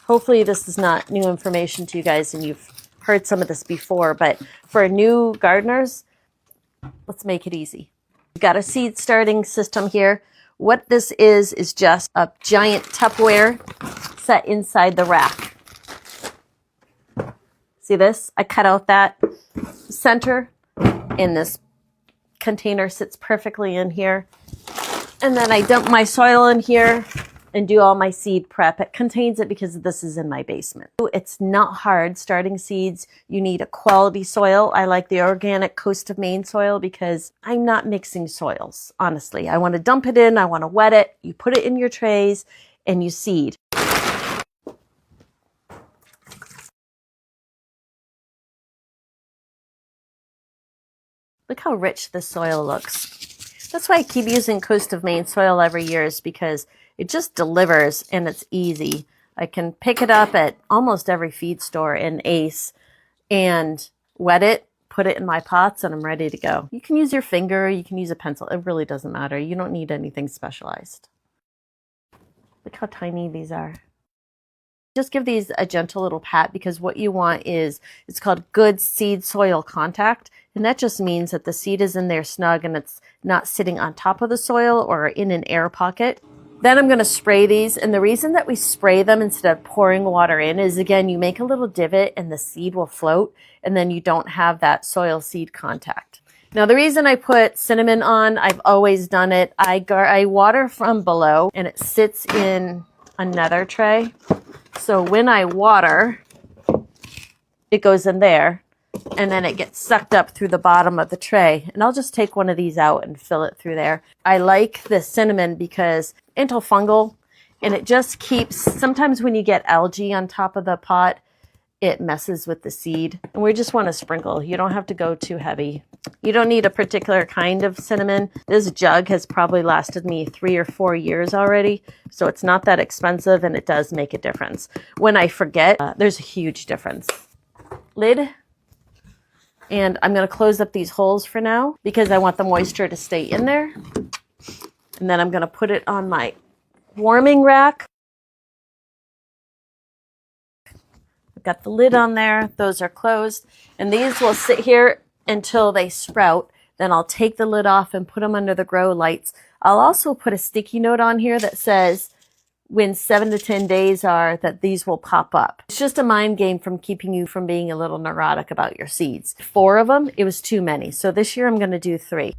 Hopefully this is not new information to you guys and you've heard some of this before, but for new gardeners, let's make it easy. We've got a seed starting system here. What this is just a giant Tupperware set inside the rack. See this? I cut out that center and this container sits perfectly in here. And then I dump my soil in here and do all my seed prep. It contains it because this is in my basement. It's not hard starting seeds. You need a quality soil. I like the organic Coast of Maine soil because I'm not mixing soils, honestly. I want to dump it in, I want to wet it. You put it in your trays and you seed. Look how rich this soil looks. That's why I keep using Coast of Maine soil every year, is because it just delivers and it's easy. I can pick it up at almost every feed store in Ace and wet it, put it in my pots, and I'm ready to go. You can use your finger, you can use a pencil. It really doesn't matter. You don't need anything specialized. Look how tiny these are. Just give these a gentle little pat, because what you want is, it's called good seed soil contact. And that just means that the seed is in there snug and it's not sitting on top of the soil or in an air pocket. Then I'm going to spray these. And the reason that we spray them instead of pouring water in is, again, you make a little divot and the seed will float, and then you don't have that soil seed contact. Now, the reason I put cinnamon on, I've always done it. I water from below and it sits in another tray. So when I water, it goes in there and then it gets sucked up through the bottom of the tray. And I'll just take one of these out and fill it through there. I like the cinnamon because antifungal, and it just keeps, sometimes when you get algae on top of the pot, it messes with the seed. And we just want to sprinkle. You don't have to go too heavy. You don't need a particular kind of cinnamon. This jug has probably lasted me 3 or 4 years already, so it's not that expensive, and it does make a difference. When I forget, there's a huge difference. Lid. And I'm going to close up these holes for now because I want the moisture to stay in there. And then I'm going to put it on my warming rack. I've got the lid on there. Those are closed. And these will sit here until they sprout. Then I'll take the lid off and put them under the grow lights. I'll also put a sticky note on here that says when 7 to 10 days are, that these will pop up. It's just a mind game from keeping you from being a little neurotic about your seeds. 4 of them, it was too many. So this year I'm going to do 3.